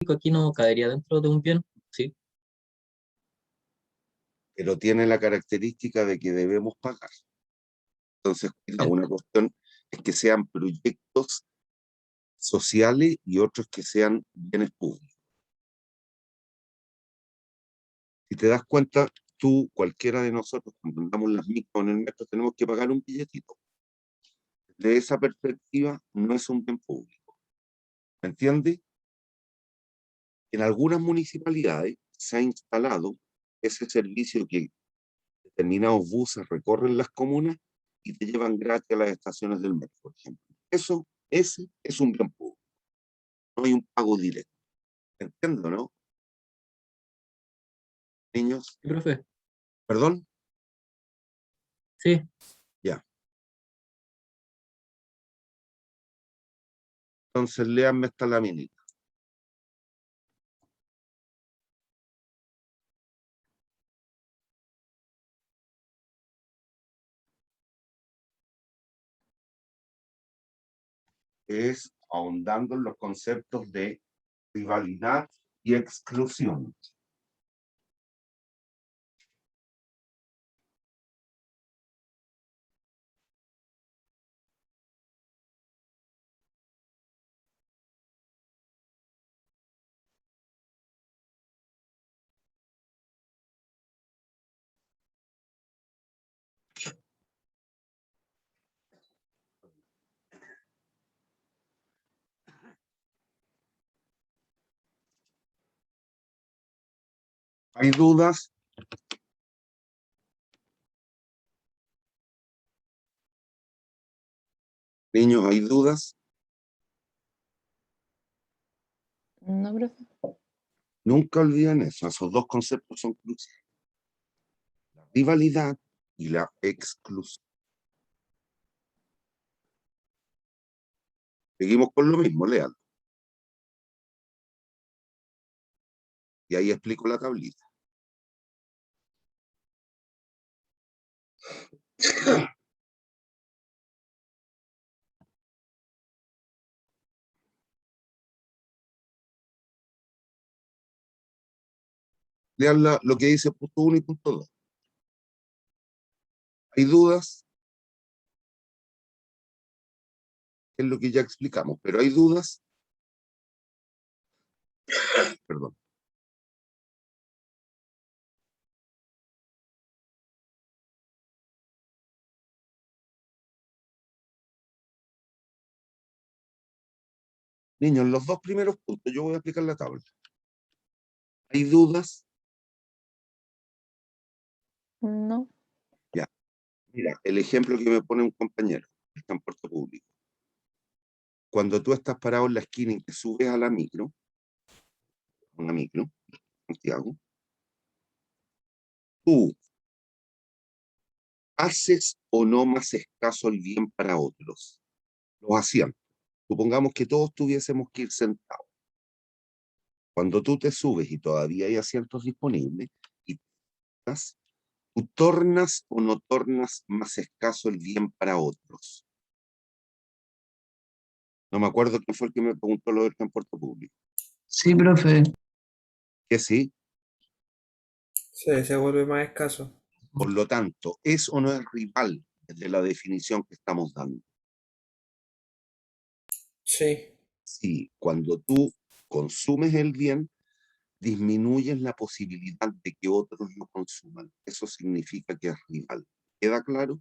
aquí no caería dentro de un bien, ¿sí? Pero tiene la característica de que debemos pagar. Entonces, cuidado, Sí, una cuestión es que sean proyectos sociales y otros que sean bienes públicos. Si te das cuenta, tú, cualquiera de nosotros, cuando andamos en las micros en el metro, tenemos que pagar un billetito. De esa perspectiva, no es un bien público. ¿Me entiendes? En algunas municipalidades se ha instalado ese servicio que determinados buses recorren las comunas y te llevan gratis a las estaciones del metro, por ejemplo. Ese es un bien público. No hay un pago directo. ¿Entiendo, no? Niños, sí, profe. perdón, Sí, ya. Entonces, léanme esta laminita. Es ahondando en los conceptos de rivalidad y exclusión. ¿Hay dudas? Niños, ¿hay dudas? No, profe. Nunca olviden eso. Esos dos conceptos son cruciales. La rivalidad y la exclusión. Seguimos con lo mismo, lean. Y ahí explico la tablita. Lean lo que dice punto 1 y punto 2. ¿Hay dudas? Es lo que ya explicamos, pero ¿hay dudas? Perdón. Niños, en los dos primeros puntos yo voy a explicar la tabla. ¿Hay dudas? No. Ya. Mira, el ejemplo que me pone un compañero, el transporte público. Cuando tú estás parado en la esquina y te subes a la micro, una micro, Santiago, tú haces o no más escaso el bien para otros. Los asientos. Supongamos que todos tuviésemos que ir sentados. Cuando tú te subes y todavía hay asientos disponibles, y estás, tú tornas o no tornas más escaso el bien para otros. No me acuerdo quién fue el que me preguntó lo del transporte público. sí, profe. Que sí, Sí, se vuelve más escaso. por lo tanto, ¿es o no es rival desde la definición que estamos dando? Sí, Sí, cuando tú consumes el bien, disminuyes la posibilidad de que otros lo consuman. Eso significa que es rival. ¿Queda claro?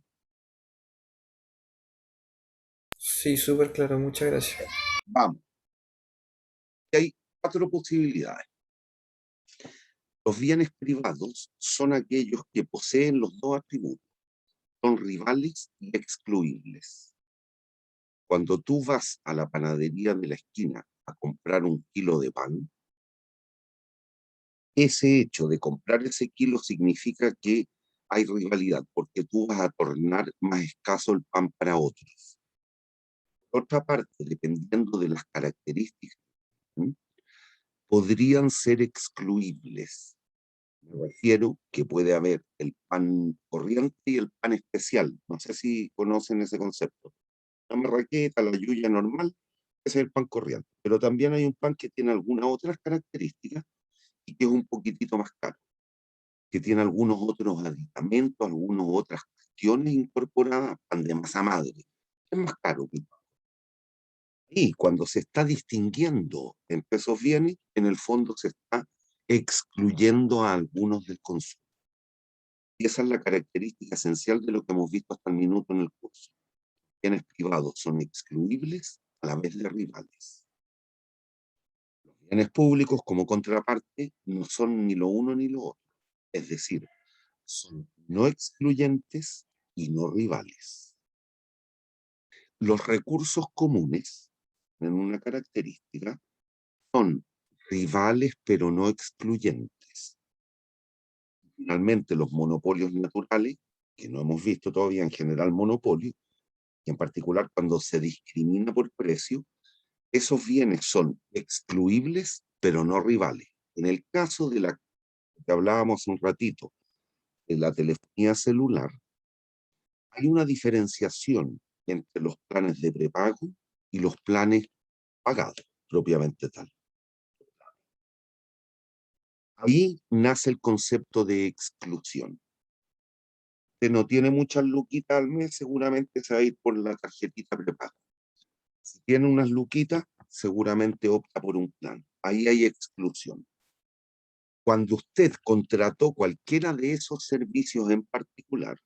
sí, súper claro, muchas gracias. Vamos. Y hay cuatro posibilidades. Los bienes privados son aquellos que poseen los dos atributos. Son rivales y excluibles. Cuando tú vas a la panadería de la esquina a comprar un kilo de pan, ese hecho de comprar ese kilo significa que hay rivalidad, porque tú vas a tornar más escaso el pan para otros. Por otra parte, dependiendo de las características, ¿sí?, podrían ser excluibles. Me refiero que puede haber el pan corriente y el pan especial. No sé si conocen ese concepto. La marraqueta, la yuya normal Ese es el pan corriente. Pero también hay un pan que tiene algunas otras características y que es un poquitito más caro, que tiene algunos otros aditamentos, algunas otras cuestiones incorporadas, pan de masa madre. Es más caro que el pan. Y cuando se está distinguiendo en pesos bienes, en el fondo se está excluyendo a algunos del consumo. Y esa es la característica esencial de lo que hemos visto hasta el minuto en el curso. Bienes privados son excluibles a la vez de rivales. Los bienes públicos, como contraparte, no son ni lo uno ni lo otro. Es decir, son no excluyentes y no rivales. Los recursos comunes, en una característica, son rivales pero no excluyentes. Finalmente, los monopolios naturales, que no hemos visto todavía en general monopolio, y en particular cuando se discrimina por precio, esos bienes son excluibles pero no rivales. En el caso de la que hablábamos un ratito, de la telefonía celular, hay una diferenciación entre los planes de prepago y los planes pagados, propiamente tal. Ahí nace el concepto de exclusión. Usted no tiene muchas luquitas al mes, seguramente se va a ir por la tarjetita prepago. Si tiene unas luquitas, seguramente opta por un plan. Ahí hay exclusión. Cuando usted contrató cualquiera de esos servicios en particular,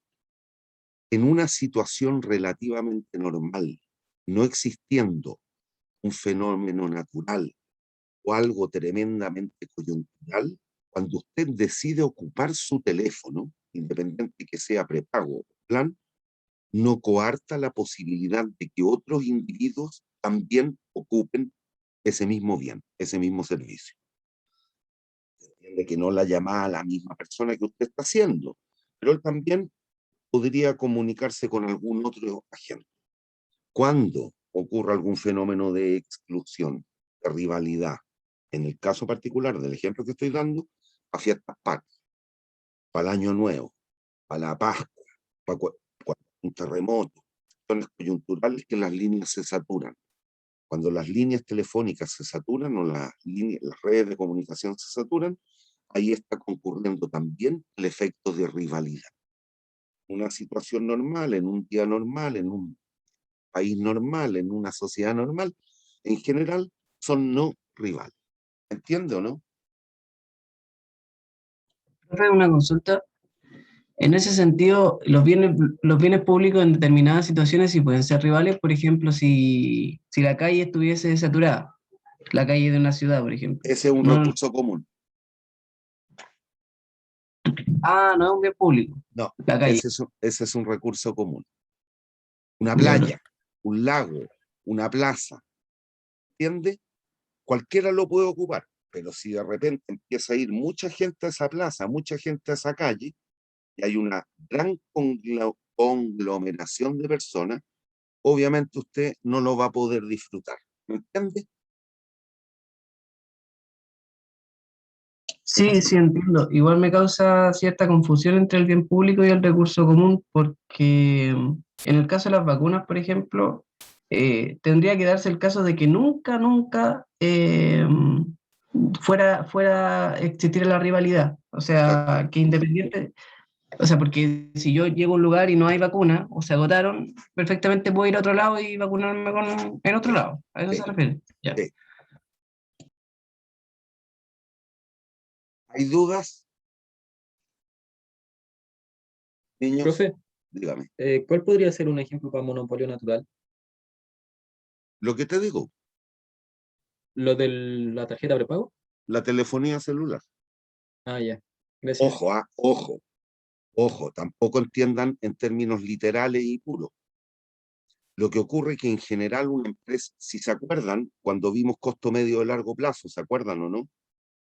en una situación relativamente normal, no existiendo un fenómeno natural o algo tremendamente coyuntural, cuando usted decide ocupar su teléfono, independiente que sea prepago o plan, no coarta la posibilidad de que otros individuos también ocupen ese mismo bien, ese mismo servicio. Entiende que no la llama a la misma persona que usted está haciendo, pero él también podría comunicarse con algún otro agente. Cuando ocurra algún fenómeno de exclusión, de rivalidad, en el caso particular del ejemplo que estoy dando, a fiestas patrias, para el Año Nuevo, para la Pascua, para un terremoto, son coyunturales que las líneas se saturan. Cuando las líneas telefónicas se saturan o las redes de comunicación se saturan, ahí está concurriendo también el efecto de rivalidad. Una situación normal, en un día normal, en un país normal, en una sociedad normal, en general son no rivales. ¿Entiende o no? Profe, una consulta. En ese sentido, los bienes públicos en determinadas situaciones sí pueden ser rivales, por ejemplo, si la calle estuviese saturada, la calle de una ciudad, por ejemplo. Ese es un No, recurso común. no es un bien público, No, la calle. ese es un recurso común. Una Ya, playa, un lago, una plaza, ¿entiende? Cualquiera lo puede ocupar, pero si de repente empieza a ir mucha gente a esa plaza, mucha gente a esa calle, y hay una gran conglomeración de personas, obviamente usted no lo va a poder disfrutar. ¿Me entiende? Sí, sí, entiendo. Igual me causa cierta confusión entre el bien público y el recurso común, porque en el caso de las vacunas, por ejemplo, tendría que darse el caso de que nunca fuera a existir la rivalidad. O sea, que independiente, o sea, porque si yo llego a un lugar y no hay vacuna o se agotaron, perfectamente puedo ir a otro lado y vacunarme en otro lado. A eso Sí, se refiere. Ya. sí. ¿Hay dudas, niños? Profe, Dígame. ¿cuál podría ser un ejemplo para monopolio natural? Lo que te digo, ¿Lo de la tarjeta prepago? la telefonía celular. Ah, ya. Gracias. Ojo, ojo, tampoco entiendan en términos literales y puros. Lo que ocurre es que en general una empresa, si se acuerdan, cuando vimos costo medio de largo plazo, ¿se acuerdan o no?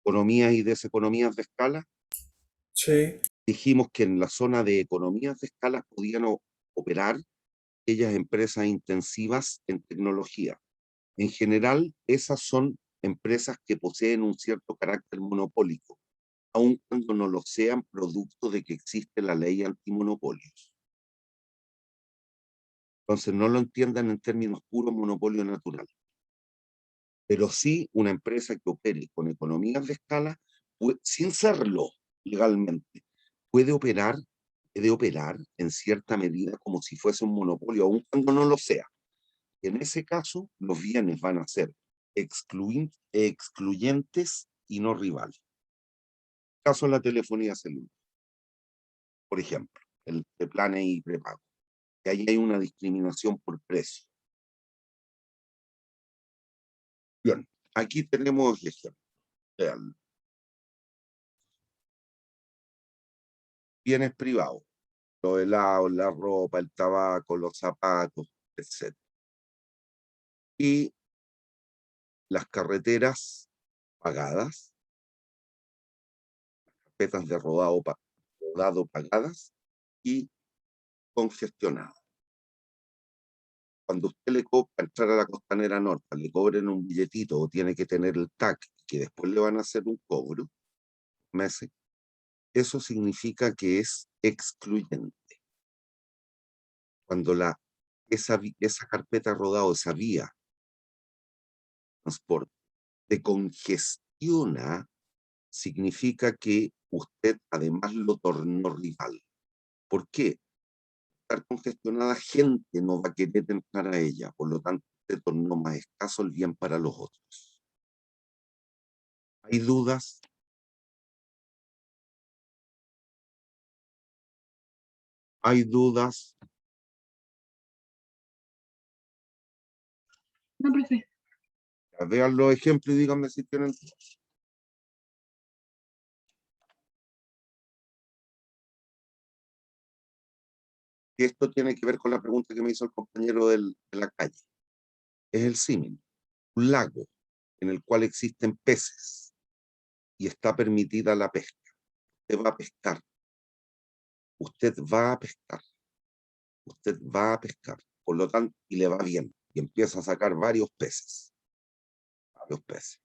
Economías y deseconomías de escala, Sí. dijimos que en la zona de economías de escala podían operar aquellas empresas intensivas en tecnología. En general, esas son empresas que poseen un cierto carácter monopólico, aun cuando no lo sean producto de que existe la ley antimonopolios. Entonces, no lo entiendan en términos puros monopolio natural. Pero sí una empresa que opere con economías de escala, sin serlo legalmente, puede operar en cierta medida como si fuese un monopolio, aun cuando no lo sea. En ese caso, los bienes van a ser excluyentes y no rivales. Caso de la telefonía celular, por ejemplo, el de planes y prepago, que ahí hay una discriminación por precio. Bien, aquí tenemos el ejemplo. Vean. Bienes privados, los helados, la ropa, el tabaco, los zapatos, etc. Y las carreteras pagadas, carpetas de rodado pagadas y congestionadas. Cuando usted le cobra entrar a la Costanera Norte, le cobren un billetito o tiene que tener el TAC, que después le van a hacer un cobro, meses, eso significa que es excluyente. Cuando esa carpeta rodado, esa vía transporte, se congestiona, significa que usted además lo tornó rival. ¿Por qué? Estar congestionada, gente no va a querer entrar a ella, por lo tanto, usted tornó más escaso el bien para los otros. ¿Hay dudas? ¿Hay dudas? No, profe. Vean los ejemplos y díganme si tienen dudas. Y esto tiene que ver con la pregunta que me hizo el compañero de la calle. Es el símil. Un lago en el cual existen peces y está permitida la pesca. Usted va a pescar. Usted va a pescar. Usted va a pescar. Por lo tanto, y le va bien. Y empieza a sacar varios peces. Varios peces.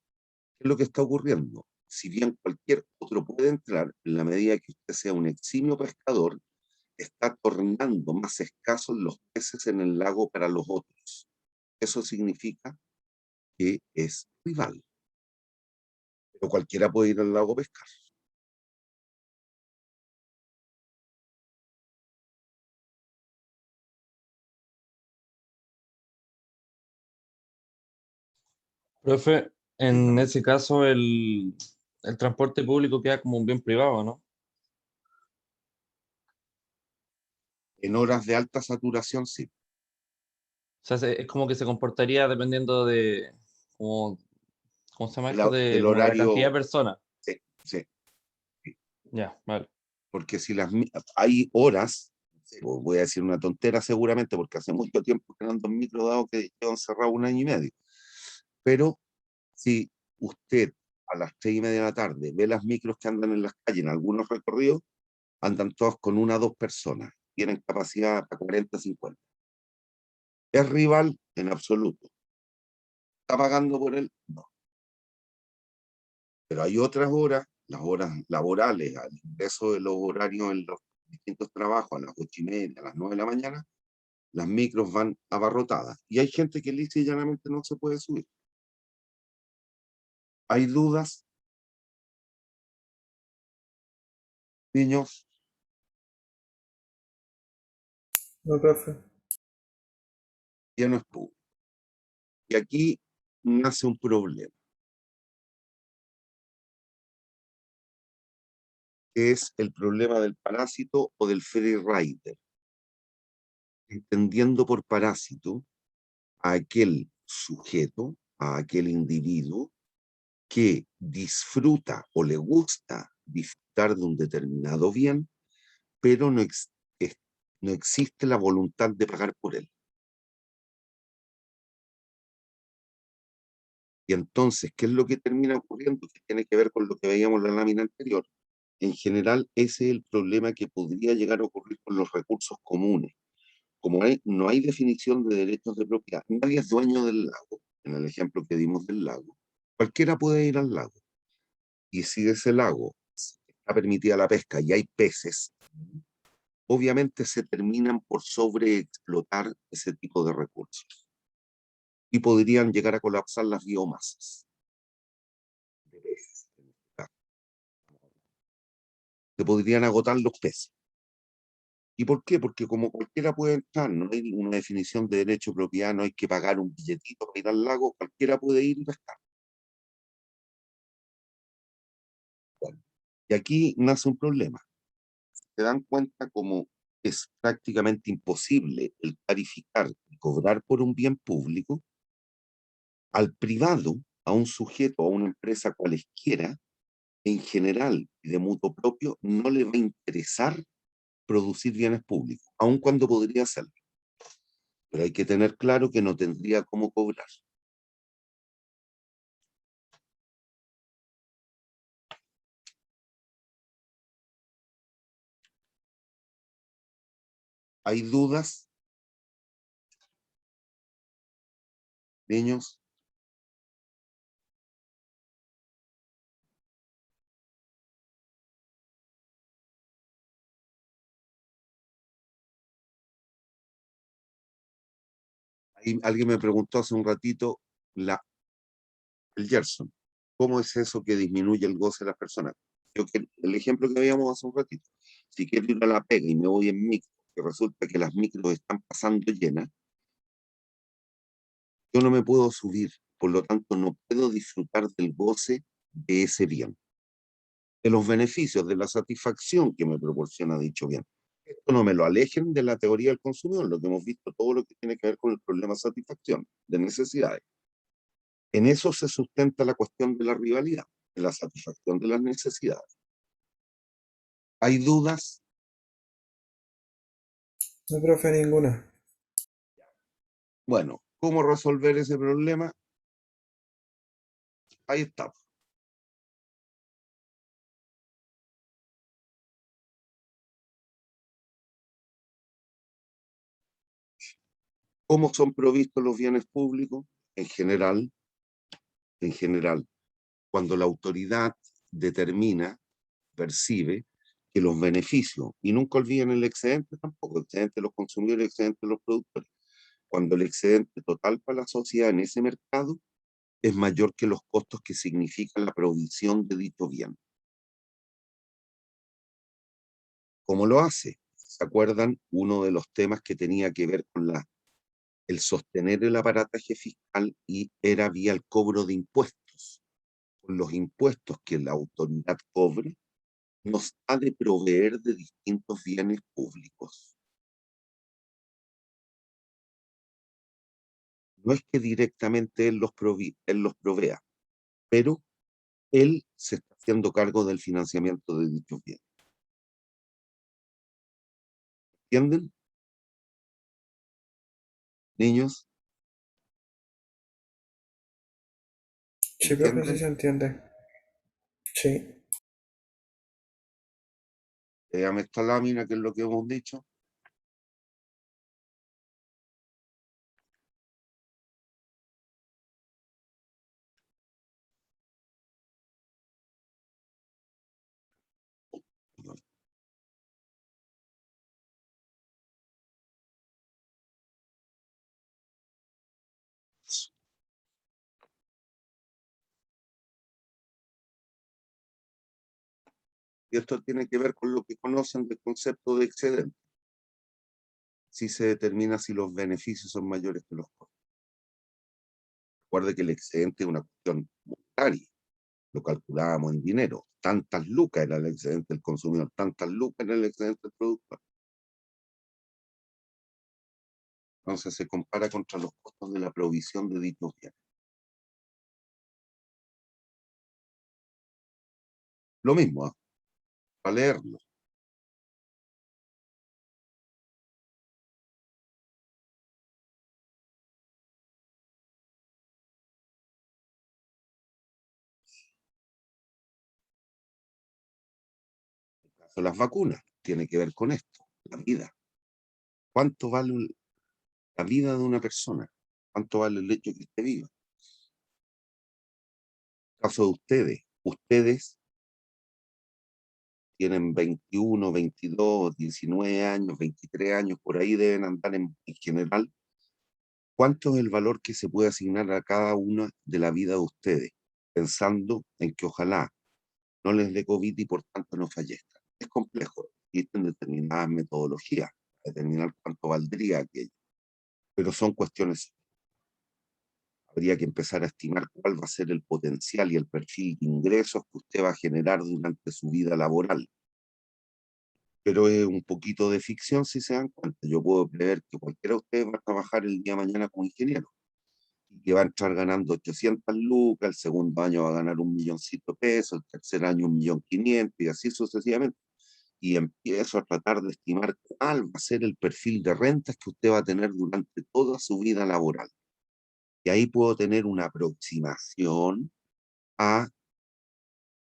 ¿Qué es lo que está ocurriendo? Si bien cualquier otro puede entrar, en la medida que usted sea un eximio pescador, está tornando más escasos los peces en el lago para los otros. Eso significa que es rival. Pero cualquiera puede ir al lago a pescar. Profe, en Dígame. ese caso el transporte público queda como un bien privado, ¿no? En horas de alta saturación, sí. O sea, es como que se comportaría dependiendo de, como, ¿cómo se llama esto? De Del como de la cantidad de horario, personas. sí, sí. Ya, vale. Porque si hay horas, voy a decir una tontera seguramente, porque hace mucho tiempo que no ando en micro dado que llevo encerrado 1 año y medio. Pero si usted a las 3:30 de la tarde ve las micros que andan en las calles, en algunos recorridos, andan todas con 1 o 2 personas. Tienen capacidad para 40, 50. ¿Es rival? En absoluto. ¿Está pagando por él? No. Pero hay otras horas, las horas laborales, al ingreso de los horarios en los distintos trabajos, a las 8:30, a las 9 de la mañana, las micros van abarrotadas. Y hay gente que lisa y llanamente no se puede subir. ¿Hay dudas? Niños, No, profe. ya no es público. Y aquí nace un problema, que es el problema del parásito o del free rider. Entendiendo por parásito a aquel sujeto, a aquel individuo que disfruta o le gusta disfrutar de un determinado bien, pero no existe la voluntad de pagar por él. Y entonces, ¿qué es lo que termina ocurriendo? Que tiene que ver con lo que veíamos en la lámina anterior. En general, ese es el problema que podría llegar a ocurrir con los recursos comunes. Como no hay definición de derechos de propiedad, nadie es dueño del lago, en el ejemplo que dimos del lago. Cualquiera puede ir al lago. Y si de ese lago está permitida la pesca y hay peces, obviamente se terminan por sobreexplotar ese tipo de recursos. y podrían llegar a colapsar las biomasas de peces. Se podrían agotar los peces. ¿Y por qué? Porque como cualquiera puede entrar, no hay una definición de derecho de propiedad, no hay que pagar un billetito para ir al lago, cualquiera puede ir y pescar. Bueno, y aquí nace un problema. Se dan cuenta como es prácticamente imposible el tarificar y cobrar por un bien público. Al privado, a un sujeto, a una empresa cualesquiera, en general y de mutuo propio, no le va a interesar producir bienes públicos, aun cuando podría hacerlo. Pero hay que tener claro que no tendría cómo cobrar. ¿Hay dudas, niños? Alguien me preguntó hace un ratito, el Gerson, ¿cómo es eso que disminuye el goce de las personas? El ejemplo que veíamos hace un ratito, si quiero ir a la pega y me voy en micro, que resulta que las micros están pasando llenas, yo no me puedo subir, por lo tanto no puedo disfrutar del goce de ese bien, de los beneficios, de la satisfacción que me proporciona dicho bien. Esto no me lo alejen de la teoría del consumidor, lo que hemos visto, todo lo que tiene que ver con el problema de satisfacción, de necesidades. En eso se sustenta la cuestión de la rivalidad, de la satisfacción de las necesidades. ¿Hay dudas? No, profe, ninguna. Bueno, ¿cómo resolver ese problema? Ahí está. ¿Cómo son provistos los bienes públicos? En general, cuando la autoridad determina, percibe que los beneficios, y nunca olviden el excedente tampoco, el excedente de los consumidores, el excedente de los productores, cuando el excedente total para la sociedad en ese mercado es mayor que los costos que significa la provisión de dicho bien. ¿Cómo lo hace? ¿Se acuerdan? Uno de los temas que tenía que ver con el sostener el aparataje fiscal y era vía el cobro de impuestos. Con los impuestos que la autoridad cobre, nos ha de proveer de distintos bienes públicos. No es que directamente él los provea, pero él se está haciendo cargo del financiamiento de dichos bienes. ¿Entienden? Niños, Sí, profe, sí ¿entienden? se entiende. Sí. Vean esta lámina, que es lo que hemos dicho. Y esto tiene que ver con lo que conocen del concepto de excedente. Si se determina si los beneficios son mayores que los costos. Recuerde que el excedente es una cuestión monetaria. Lo calculábamos en dinero. Tantas lucas era el excedente del consumidor, tantas lucas era el excedente del productor. Entonces se compara contra los costos de la provisión de dichos bienes. Lo mismo, ¿eh? Para leerlo. El caso de las vacunas tiene que ver con esto, la vida. ¿Cuánto vale la vida de una persona? ¿Cuánto vale el hecho que esté viva? El caso de ustedes tienen 21, 22, 19 años, 23 años, por ahí deben andar en general, ¿Cuánto es el valor que se puede asignar a cada una de la vida de ustedes? Pensando en que ojalá no les dé COVID y por tanto no fallezcan. Es complejo, existen determinadas metodologías, determinar cuánto valdría aquello, pero son cuestiones. Habría que empezar a estimar cuál va a ser el potencial y el perfil de ingresos que usted va a generar durante su vida laboral. Pero es un poquito de ficción si se dan cuenta. Yo puedo prever que cualquiera de ustedes va a trabajar el día de mañana como ingeniero y que va a entrar ganando 800 lucas, el segundo año va a ganar 1.000.000 de pesos, el tercer año 1.500.000 y así sucesivamente. Y empiezo a tratar de estimar cuál va a ser el perfil de rentas que usted va a tener durante toda su vida laboral. Y ahí puedo tener una aproximación a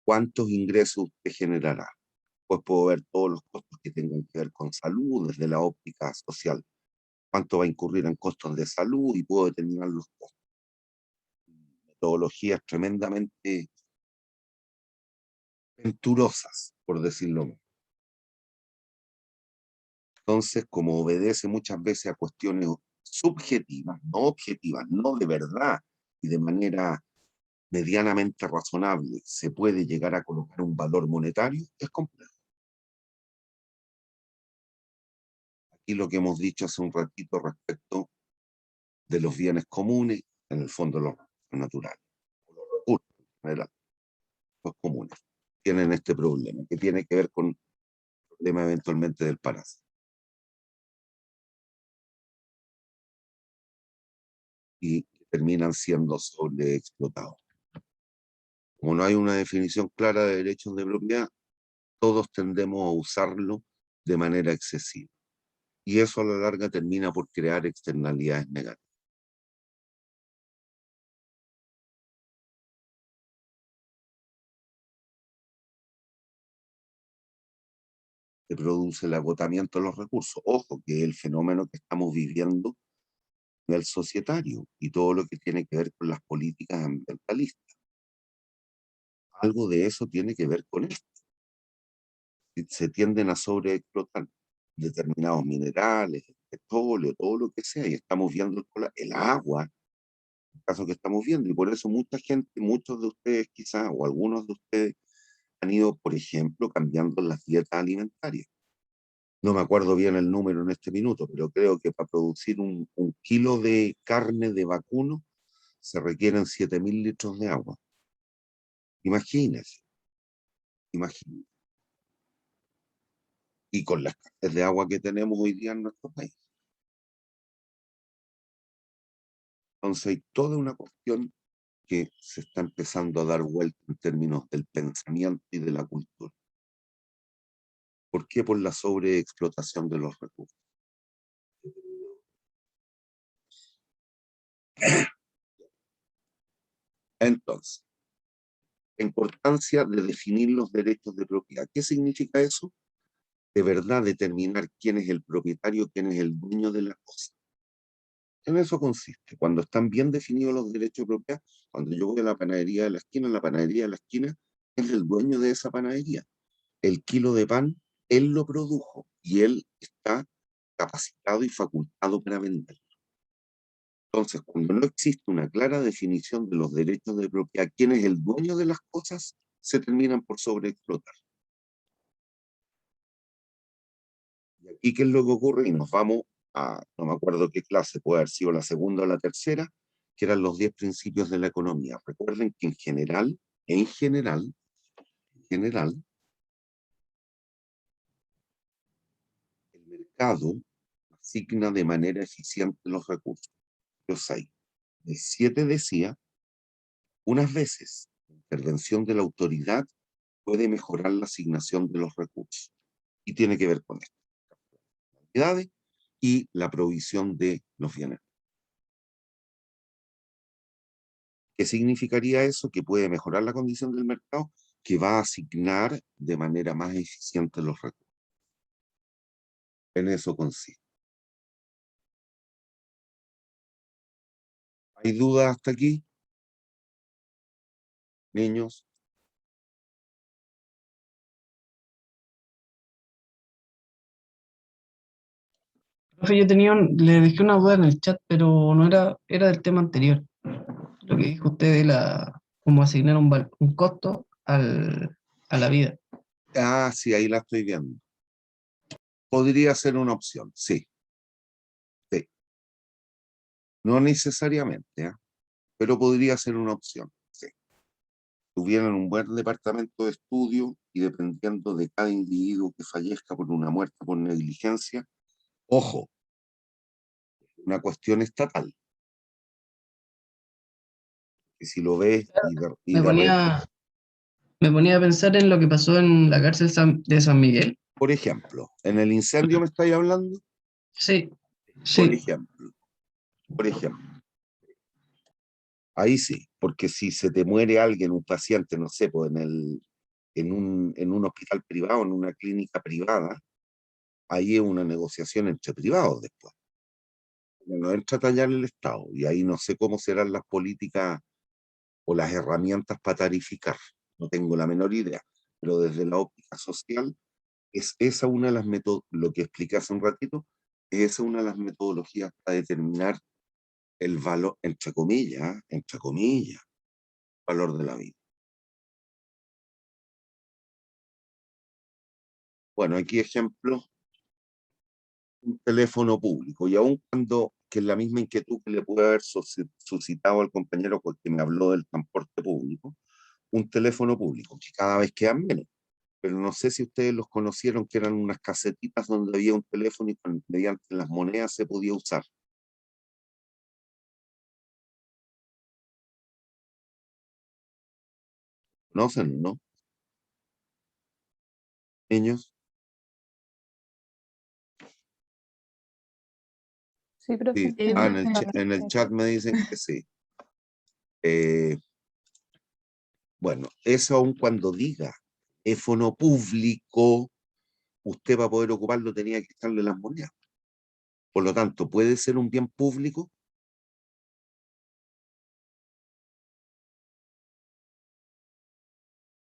cuántos ingresos usted generará. Pues puedo ver todos los costos que tengan que ver con salud desde la óptica social. Cuánto va a incurrir en costos de salud y puedo determinar los costos. Metodologías tremendamente venturosas, por decirlo menos. Entonces, como obedece muchas veces a cuestiones subjetivas, no objetivas, no de verdad y de manera medianamente razonable, se puede llegar a colocar un valor monetario, es complejo. Aquí lo que hemos dicho hace un ratito respecto de los bienes comunes, en el fondo los naturales, los recursos en general, los comunes, tienen este problema, que tiene que ver con el problema eventualmente del parásito. Y terminan siendo sobreexplotados. Como no hay una definición clara de derechos de propiedad, todos tendemos a usarlo de manera excesiva. Y eso a la larga termina por crear externalidades negativas. Se produce el agotamiento de los recursos. Ojo, que es el fenómeno que estamos viviendo a nivel societario y todo lo que tiene que ver con las políticas ambientalistas. Algo de eso tiene que ver con esto. Se tienden a sobreexplotar determinados minerales, el petróleo, todo lo que sea, y estamos viendo el agua, el caso que estamos viendo, y por eso mucha gente, muchos de ustedes quizás, o algunos de ustedes, han ido, por ejemplo, cambiando las dietas alimentarias. No me acuerdo bien el número en este minuto, pero creo que para producir un kilo de carne de vacuno se requieren 7.000 litros de agua. Imagínense, imagínense. Y con la escasez de agua que tenemos hoy día en nuestro país. Entonces hay toda una cuestión que se está empezando a dar vuelta en términos del pensamiento y de la cultura. ¿Por qué? Por la sobreexplotación de los recursos. Entonces, la importancia de definir los derechos de propiedad. ¿Qué significa eso? De verdad determinar quién es el propietario, quién es el dueño de la cosa. En eso consiste. Cuando están bien definidos los derechos de propiedad, cuando yo voy a la panadería de la esquina es el dueño de esa panadería. El kilo de pan, él lo produjo y él está capacitado y facultado para vender. Entonces, cuando no existe una clara definición de los derechos de propiedad, quién es el dueño de las cosas, se terminan por sobreexplotar. Y aquí, ¿qué es lo que ocurre? Y nos vamos a, no me acuerdo qué clase, puede haber sido la segunda o la tercera, que eran los 10 principios de la economía. Recuerden que en general, el mercado asigna de manera eficiente los recursos. Los hay. El 7 decía, unas veces, la intervención de la autoridad puede mejorar la asignación de los recursos. Y tiene que ver con esto. Cantidades y la provisión de los bienes. ¿Qué significaría eso? Que puede mejorar la condición del mercado, que va a asignar de manera más eficiente los recursos. En eso consiste. ¿Hay dudas hasta aquí? Niños. Profe, le dejé una duda en el chat, pero no era, era del tema anterior. Lo que dijo usted de cómo asignar un costo a la vida. Ah, sí, ahí la estoy viendo. Podría ser una opción, sí. Sí. No necesariamente, ¿ah? Pero podría ser una opción, sí. Tuvieran un buen departamento de estudio y dependiendo de cada individuo que fallezca por una muerte por negligencia, ojo, una cuestión estatal, que si lo ves y Me de ponía, me ponía a pensar en lo que pasó en la cárcel de San Miguel. por ejemplo, en el incendio me estáis hablando, Sí, por sí, ejemplo, por ejemplo, ahí sí, porque si se te muere alguien, un paciente, no sé, pues en un hospital privado, en una clínica privada, ahí es una negociación entre privados después. No entra a tallar el Estado y ahí no sé cómo serán las políticas o las herramientas para tarificar. No tengo la menor idea, pero desde la óptica social es esa una de las lo que expliqué hace un ratito, es esa una de las metodologías para determinar el valor, entre comillas, valor de la vida. Bueno, aquí ejemplo, un teléfono público, y aun cuando, que es la misma inquietud que le puede haber suscitado al compañero que me habló del transporte público, un teléfono público, que cada vez quedan menos, pero no sé si ustedes los conocieron, que eran unas casetitas donde había un teléfono y mediante las monedas se podía usar. ¿Conocen, no? Niños, Sí, sí. profe. sí, Ah, en el Sí. chat me dicen que sí. Eh, bueno, eso aun cuando diga teléfono público, usted para poder ocuparlo tenía que estarle las monedas. Por lo tanto, puede ser un bien público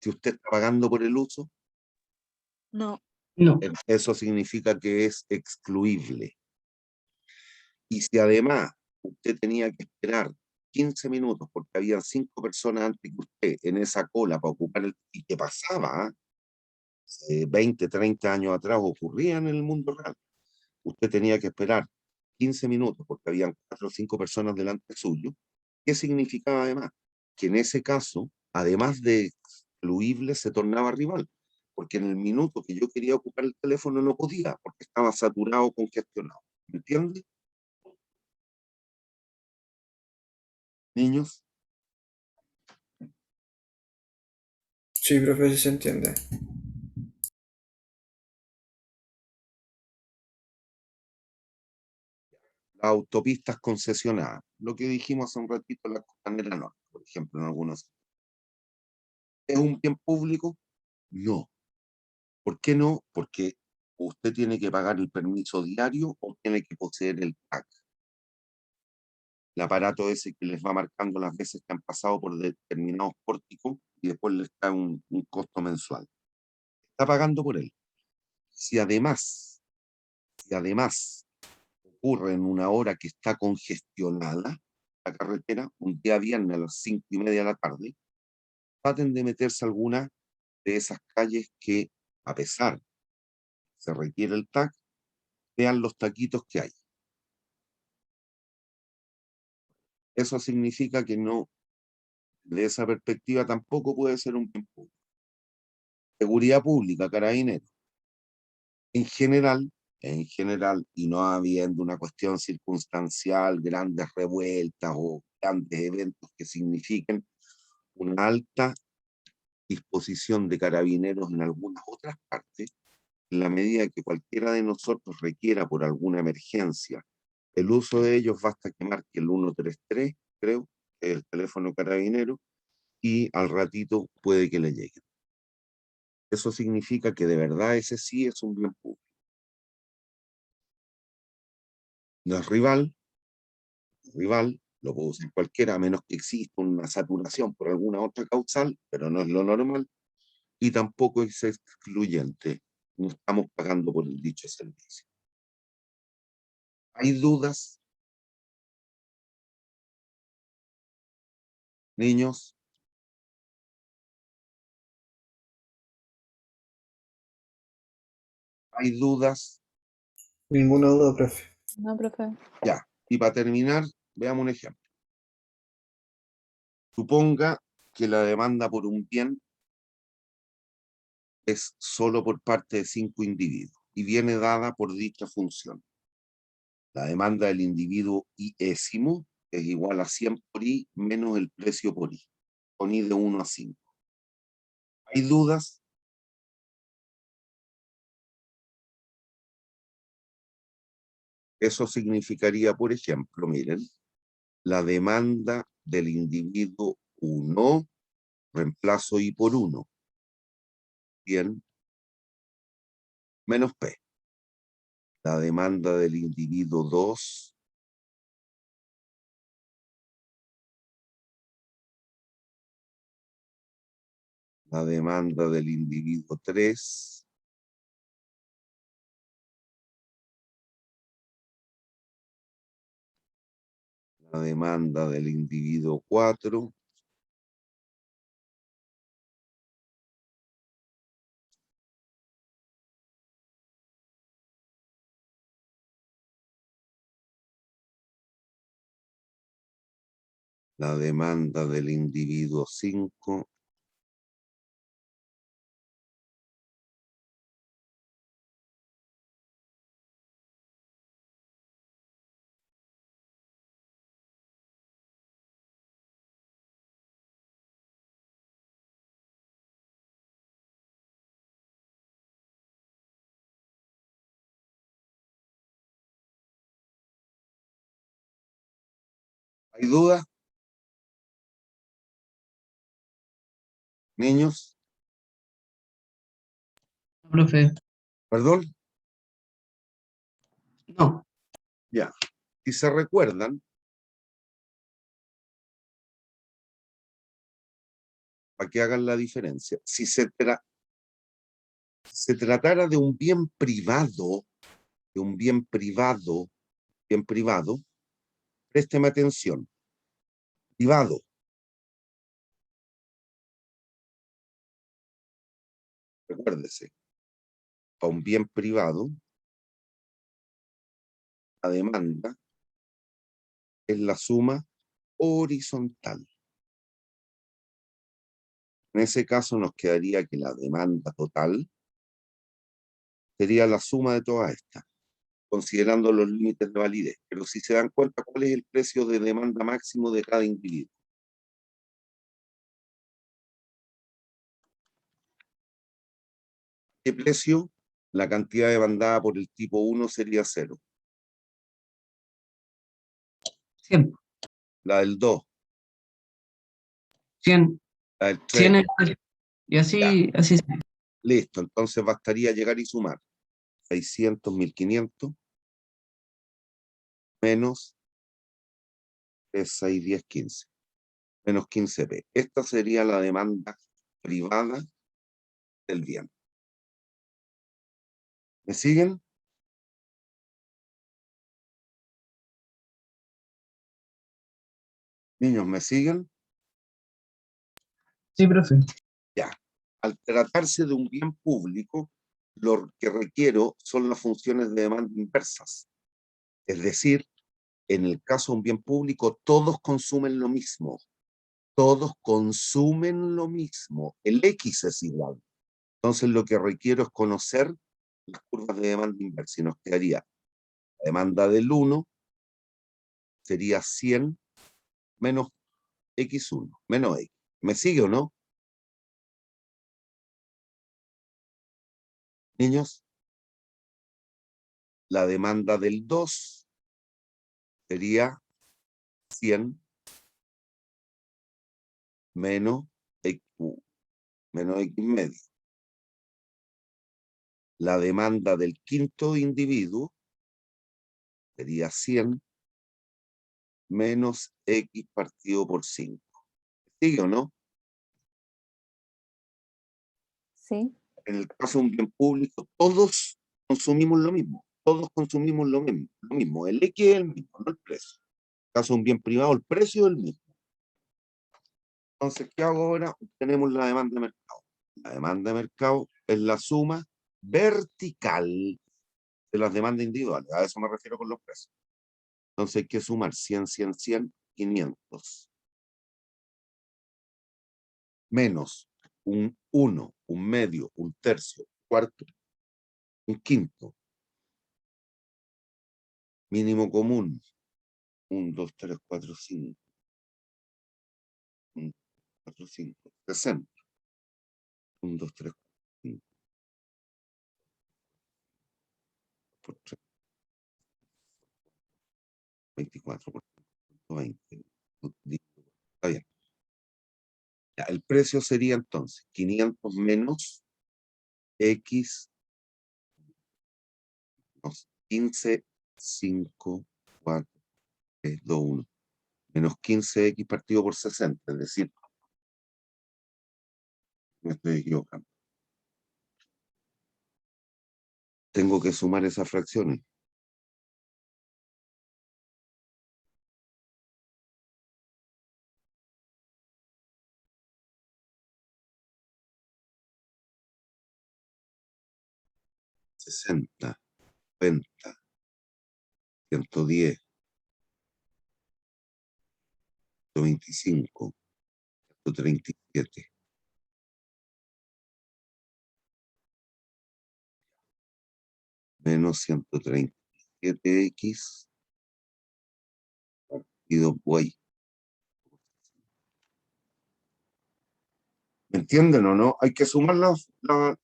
si usted está pagando por el uso. No, no, Eso significa que es excluible. Y si además usted tenía que esperar 15 minutos porque había 5 personas antes que usted en esa cola para ocupar y que pasaba, 20, 30 años atrás ocurría en el mundo real, usted tenía que esperar 15 minutos porque habían 4 o 5 personas delante suyo. ¿Qué significaba además? Que en ese caso, además de excluible, se tornaba rival, porque en el minuto que yo quería ocupar el teléfono no podía, porque estaba saturado o congestionado. ¿Me entiende? Niños, Sí, profe, sí se entiende. las autopistas concesionadas, lo que dijimos hace un ratito, la Costanera Norte, por ejemplo, en algunos. ¿Es un bien público? No. ¿Por qué no? Porque usted tiene que pagar el permiso diario o tiene que poseer el TAC, el aparato ese que les va marcando las veces que han pasado por determinados pórticos y después les da un costo mensual. Está pagando por él. Si además, si además ocurre en una hora que está congestionada la carretera, un día viernes a las 5:30 de la tarde, traten de meterse a alguna de esas calles que, a pesar se requiere el TAC, vean los taquitos que hay. Eso significa que no, de esa perspectiva tampoco puede ser un bien público. Seguridad pública, carabineros. En general, y no habiendo una cuestión circunstancial, grandes revueltas o grandes eventos que signifiquen una alta disposición de carabineros en algunas otras partes, en la medida que cualquiera de nosotros requiera por alguna emergencia el uso de ellos, basta que marque el 133, creo, que es el teléfono carabinero, y al ratito puede que le lleguen. Eso significa que de verdad ese sí es un bien público. No es rival, lo puede usar cualquiera, a menos que exista una saturación por alguna otra causal, pero no es lo normal, y tampoco es excluyente. No estamos pagando por el dicho servicio. ¿Hay dudas? Niños, ¿hay dudas? Ninguna duda, profe. No, profe. Ya. Y para terminar, veamos un ejemplo. Suponga que la demanda por un bien es solo por parte de 5 individuos y viene dada por dicha función. La demanda del individuo iésimo es igual a 100 por i menos el precio por i, con i de 1 a 5. ¿Hay dudas? Eso significaría, por ejemplo, miren, la demanda del individuo 1, reemplazo i por 1, bien, menos p. La demanda del individuo 2, la demanda del individuo 3, la demanda del individuo 4, la demanda del individuo 5, ¿hay duda? Niños, Profe, perdón, no. ya. Si se recuerdan, para que hagan la diferencia, si se tratara de un bien privado, bien privado, présteme atención, privado. Recuérdese, para un bien privado, la demanda es la suma horizontal. En ese caso nos quedaría que la demanda total sería la suma de todas estas, considerando los límites de validez. Pero si se dan cuenta, ¿cuál es el precio de demanda máximo de cada individuo? ¿Qué precio? La cantidad demandada por el tipo 1 sería 0. 100. La del 2, 100. la del 3. 100 y Ya, así. listo. Entonces bastaría llegar y sumar 600, 1500 menos 6, 10, 15. Menos 15p. Esta sería la demanda privada del bien. ¿Me siguen? Niños, ¿me siguen? Sí, profe. Ya. Al tratarse de un bien público, lo que requiero son las funciones de demanda inversas. Es decir, en el caso de un bien público, todos consumen lo mismo. Todos consumen lo mismo. El X es igual. Entonces, lo que requiero es conocer las curvas de demanda inversa. Y nos quedaría la demanda del 1 sería 100 menos X1, menos X. ¿Me sigue o no? Niños, la demanda del 2 sería 100 menos X, menos X medio. La demanda del quinto individuo sería 100 menos X partido por 5. ¿Sigue o no? Sí. En el caso de un bien público, todos consumimos lo mismo. todos consumimos lo mismo. El X es el mismo, no el precio. En el caso de un bien privado, el precio es el mismo. Entonces, ¿qué hago ahora? Tenemos la demanda de mercado. La demanda de mercado es la suma vertical de las demandas individuales. A eso me refiero con los precios. Entonces hay que sumar 100, 100, 100, 500. Menos un 1, un medio, un tercio, un cuarto, un quinto. Mínimo común. 1, 2, 3, 4, 5. 1, 4, 5. 60. 1, 2, 3, 4, 5. Por 3. 24 por 20. Está bien. Ya, el precio sería entonces 500 menos X, 15, 5, 4, 3, 2, 1. Menos 15X partido por 60, es decir, me estoy equivocando. Tengo que sumar esas fracciones. $60, 90, 110, 125, 137. Menos 137X partido por Y. ¿Me entienden o no? Hay que sumar los X.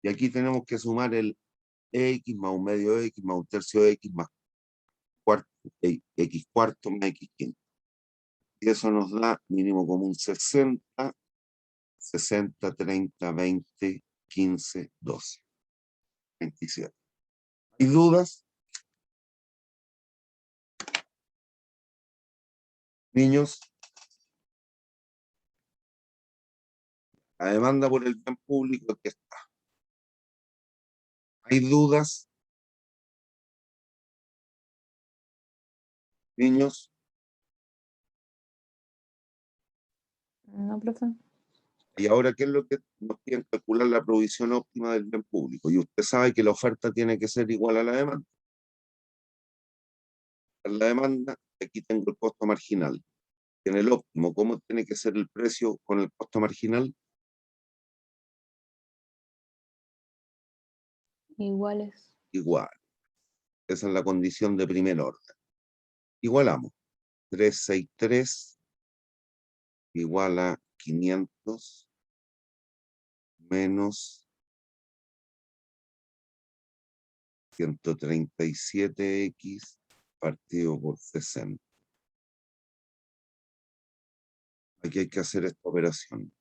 Y aquí tenemos que sumar el X más un medio X más un tercio X más cuarto, X cuarto más X quinto. Y eso nos da mínimo común 60, 60, 30, 20, 15, 12, 27. ¿Hay dudas? Niños, la demanda por el bien público aquí está. ¿Hay dudas? Niños, No, profe. y ahora, ¿qué es lo que nos piden calcular la provisión óptima del bien público? Y usted sabe que la oferta tiene que ser igual a la demanda. La demanda, aquí tengo el costo marginal. En el óptimo, ¿cómo tiene que ser el precio con el costo marginal? Iguales. Igual. Esa es la condición de primer orden. Igualamos. 363 igual a 500 menos 137X partido por 60. Aquí hay que hacer esta operación.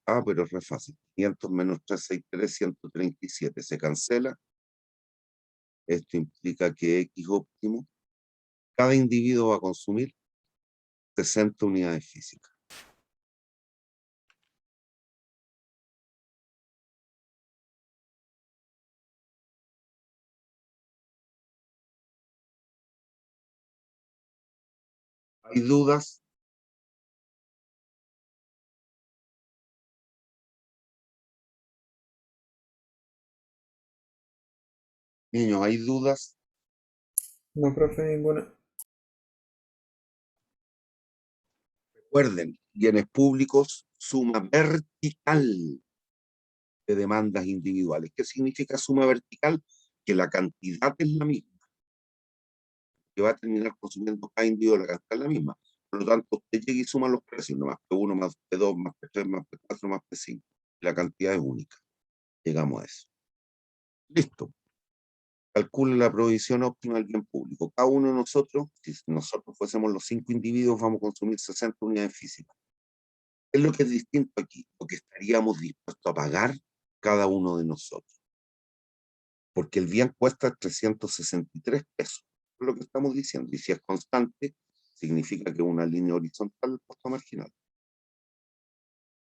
Ah, pero es re fácil. 500 menos 363, 137. Se cancela. Esto implica que X óptimo, cada individuo va a consumir 60 unidades físicas. ¿Hay dudas? Niños, ¿hay dudas? No, profe, ninguna. Recuerden, bienes públicos, suma vertical de demandas individuales. ¿Qué significa suma vertical? Que la cantidad es la misma. Que va a terminar consumiendo cada individuo, la cantidad es la misma. Por lo tanto, usted llega y suma los precios, no más P1, más P2, más P3, más P4, más P5. La cantidad es única. Llegamos a eso. Listo. Calcule la provisión óptima del bien público. Cada uno de nosotros, si nosotros fuésemos los 5 individuos, vamos a consumir 60 unidades físicas. ¿Qué es lo que es distinto aquí? Lo que estaríamos dispuestos a pagar cada uno de nosotros. Porque el bien cuesta 363 pesos. Es lo que estamos diciendo. Y si es constante, significa que una línea horizontal el costo marginal.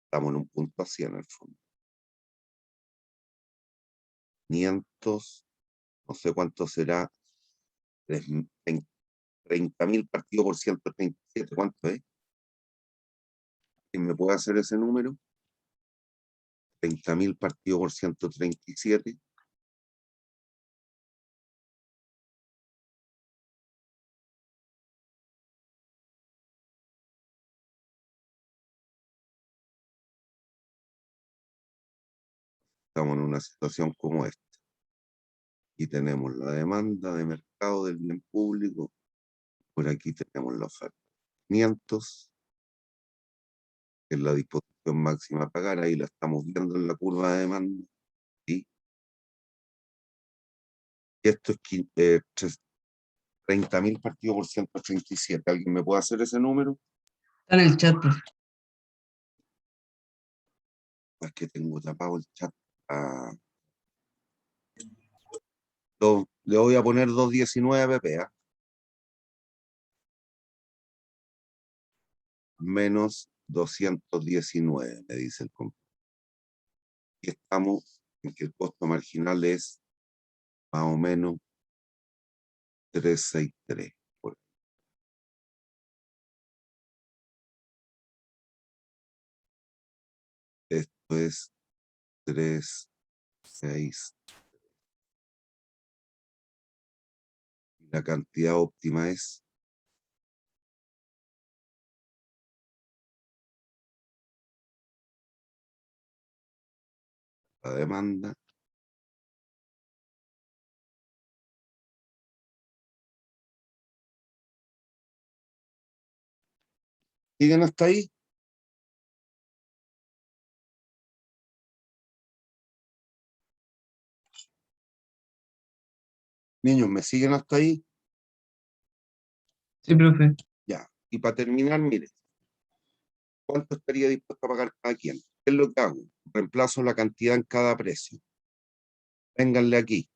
Estamos en un punto así en el fondo. 500, no sé cuánto será, 30.000 partido por 137, ¿cuánto es? ¿Quién me puede hacer ese número? 30.000 partido por 137. Estamos en una situación como esta. Aquí tenemos la demanda de mercado del bien público. Por aquí tenemos la oferta. 500, que es la disposición máxima a pagar. Ahí la estamos viendo en la curva de demanda. ¿Sí? Y esto es 30.000 partido por 137. ¿Alguien me puede hacer ese número? Está en el chat, profe. Es que tengo tapado el chat. Le voy a poner 219 pp, menos 219, me dice el computador. Y estamos en que el costo marginal es más o menos 363. Esto es 3,6. La cantidad óptima es la demanda. ¿Siguen hasta ahí? Niños, ¿me siguen hasta ahí? Sí, profe. Ya. Y para terminar, mire, ¿cuánto estaría dispuesto a pagar cada quien? ¿Qué es lo que hago? Reemplazo la cantidad en cada precio. Vénganle aquí.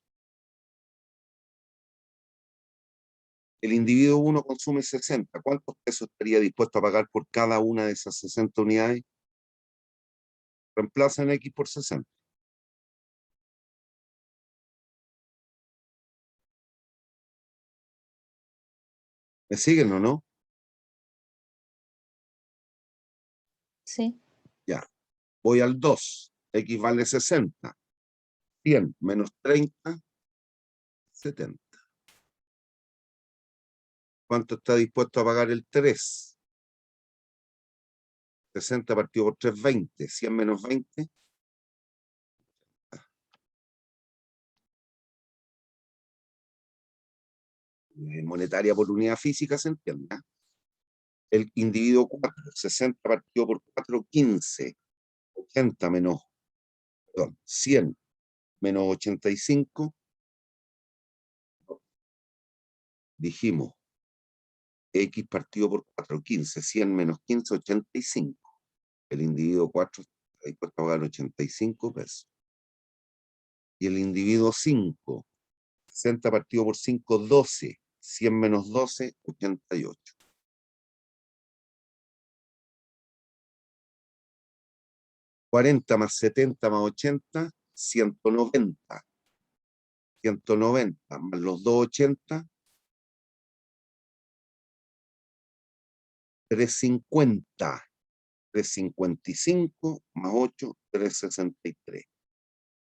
El individuo 1 consume 60. ¿Cuántos pesos estaría dispuesto a pagar por cada una de esas 60 unidades? Reemplazan X por 60. ¿Me siguen o no? Sí. Ya. Voy al 2. X vale 60. 100 menos 30, 70. ¿Cuánto está dispuesto a pagar el 3? 60 partido por 3, 20. 100 menos 20. Monetaria por unidad física, ¿se entiende? El individuo 4, 60 partido por 4, 15. 80 menos, perdón, 100 menos 85. Dijimos, X partido por 4, 15. 100 menos 15, 85. El individuo 4 está dispuesto a pagar 85 pesos. Y el individuo 5, 60 partido por 5, 12. 100 menos 12, 88. $40 más 70 más 80, 190. 190 más los 280, 350. 355 más 8, 363.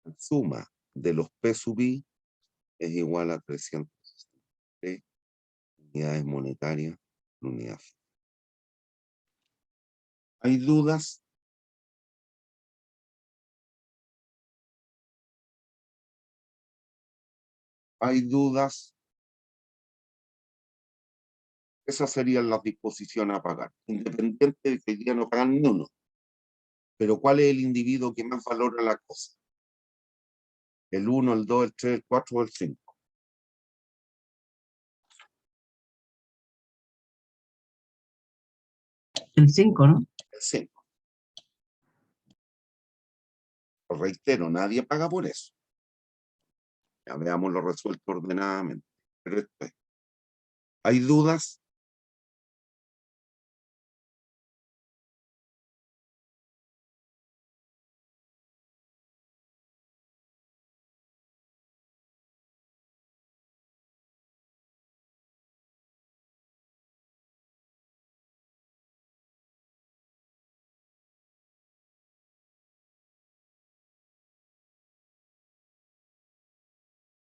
La suma de los P sub I es igual a 363 unidades monetarias por unidad. ¿Hay dudas? ¿Hay dudas? Esas serían las disposiciones a pagar, independiente de que hoy día no pagan ni uno. Pero ¿cuál es el individuo que más valora la cosa? ¿El 1, el 2, el 3, el 4 o el 5? El 5, ¿no? El 5. Lo reitero, nadie paga por eso. Ya veámoslo resuelto ordenadamente. Pero esto es. ¿Hay dudas?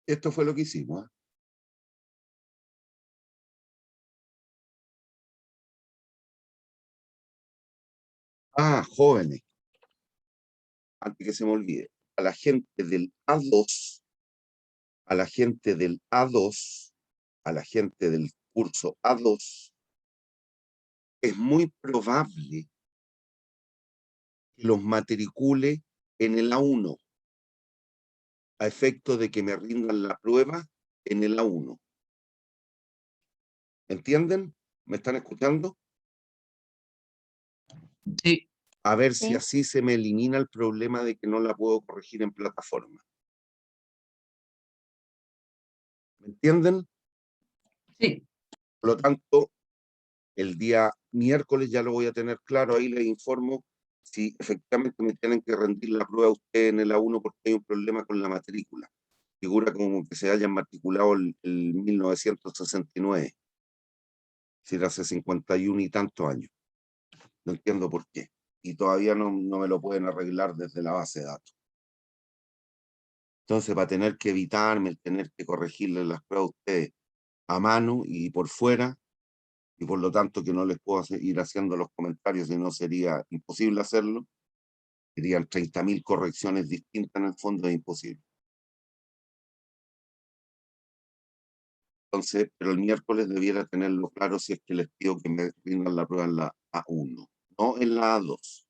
Esto fue lo que hicimos. ¿Eh? Ah, jóvenes, antes que se me olvide, a la gente del A2, a la gente del A2, a la gente del curso A2, es muy probable que los matricule en el A1, a efecto de que me rindan la prueba en el A1. ¿Entienden? ¿Me están escuchando? Sí, A ver si Sí. así se me elimina el problema de que no la puedo corregir en plataforma. ¿Me entienden? sí. Por lo tanto, el día miércoles ya lo voy a tener claro, ahí les informo si efectivamente me tienen que rendir la prueba a ustedes en el A1 porque hay un problema con la matrícula. Figura como que se hayan matriculado el 1969, si era hace 51 y tantos años. No entiendo por qué. Y todavía no me lo pueden arreglar desde la base de datos. Entonces, para tener que evitarme el tener que corregirle las pruebas a ustedes a mano y por fuera, y por lo tanto que no les puedo ir haciendo los comentarios, si no sería imposible hacerlo, serían 30.000 correcciones distintas en el fondo, es imposible. Entonces, pero el miércoles debiera tenerlo claro si es que les pido que me rindan la prueba en la A1, no en la A2.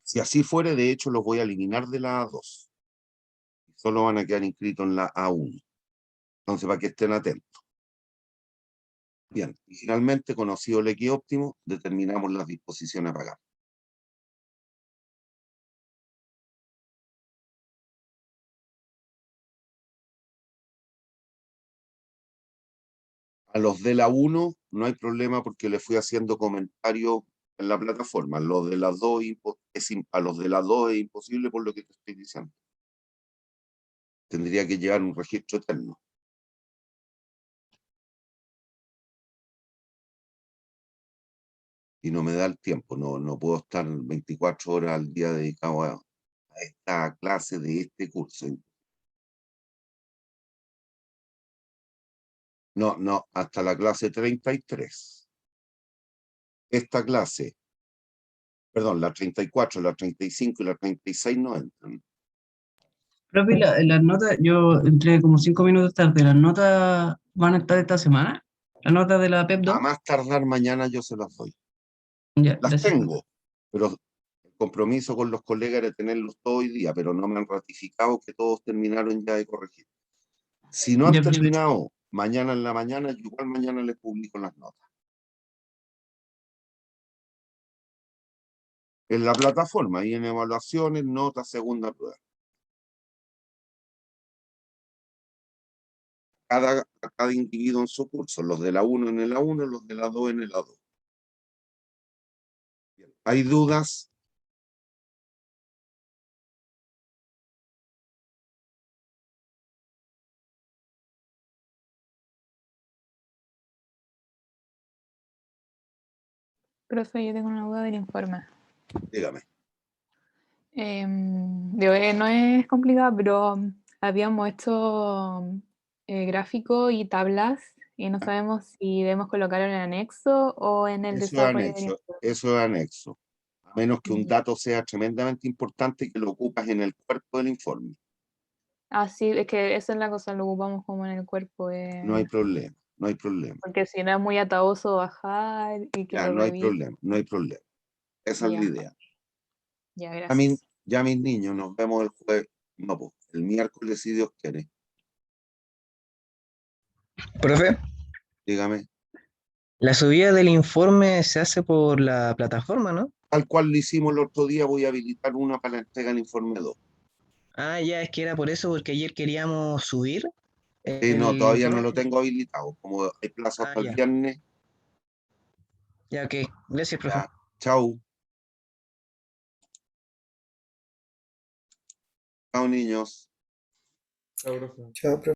Si así fuere, de hecho, los voy a eliminar de la A2. Solo van a quedar inscritos en la A1. Entonces, para que estén atentos. Bien, y finalmente, conocido el X óptimo, determinamos las disposiciones a pagar. A los de la 1 no hay problema porque le fui haciendo comentarios en la plataforma. Los de la 2 a los de la 2 es imposible por lo que te estoy diciendo. Tendría que llevar un registro eterno. Y no me da el tiempo, no puedo estar 24 horas al día dedicado a esta clase de este curso. No, hasta la clase 33. Esta clase, perdón, la 34, la 35 y la 36 no entran. Profe, las notas, yo entré como 5 minutos tarde. ¿Las notas van a estar esta semana? ¿Las notas de la PEP 2? A más tardar mañana yo se las doy. Ya, Las gracias. tengo, pero el compromiso con los colegas era tenerlos todo hoy día, pero no me han ratificado que todos terminaron ya de corregir. Si no han Ya, profe. terminado mañana en la mañana, yo igual mañana les publico las notas. En la plataforma y en evaluaciones, notas, segunda prueba. Cada individuo en su curso, los de la 1 en el A1, los de la 2 en el A2. Bien. ¿Hay dudas? Profe, yo tengo una duda del informe. Dígame. No es complicado, pero habíamos hecho gráficos y tablas y no sabemos si debemos colocarlo en el anexo o en el Eso es desarrollo del anexo, informe. eso es anexo. A menos que un Ya. dato sea tremendamente importante que lo ocupas en el cuerpo del informe. Ah, sí, es que esa es la cosa, lo ocupamos como en el cuerpo, No hay problema, no hay problema. porque si no es muy ataoso bajar y que Ya, lo no hay revise. problema, no hay problema. Esa es la Ya, idea. ya, Ya, gracias. ya mis niños, nos vemos el jueves, no, pues, el miércoles si Dios quiere. Profe, Dígame. la subida del informe se hace por la plataforma, ¿no? Tal cual lo hicimos el otro día, voy a habilitar una para la entrega del informe 2. Ah, ya, es que era por eso, porque ayer queríamos subir No, el todavía no informe. lo tengo habilitado. Como hay plazo Ah, hasta el ya, viernes, ya, ok. Gracias, profe. ya. Chau. Chao, niños. Chao, profe.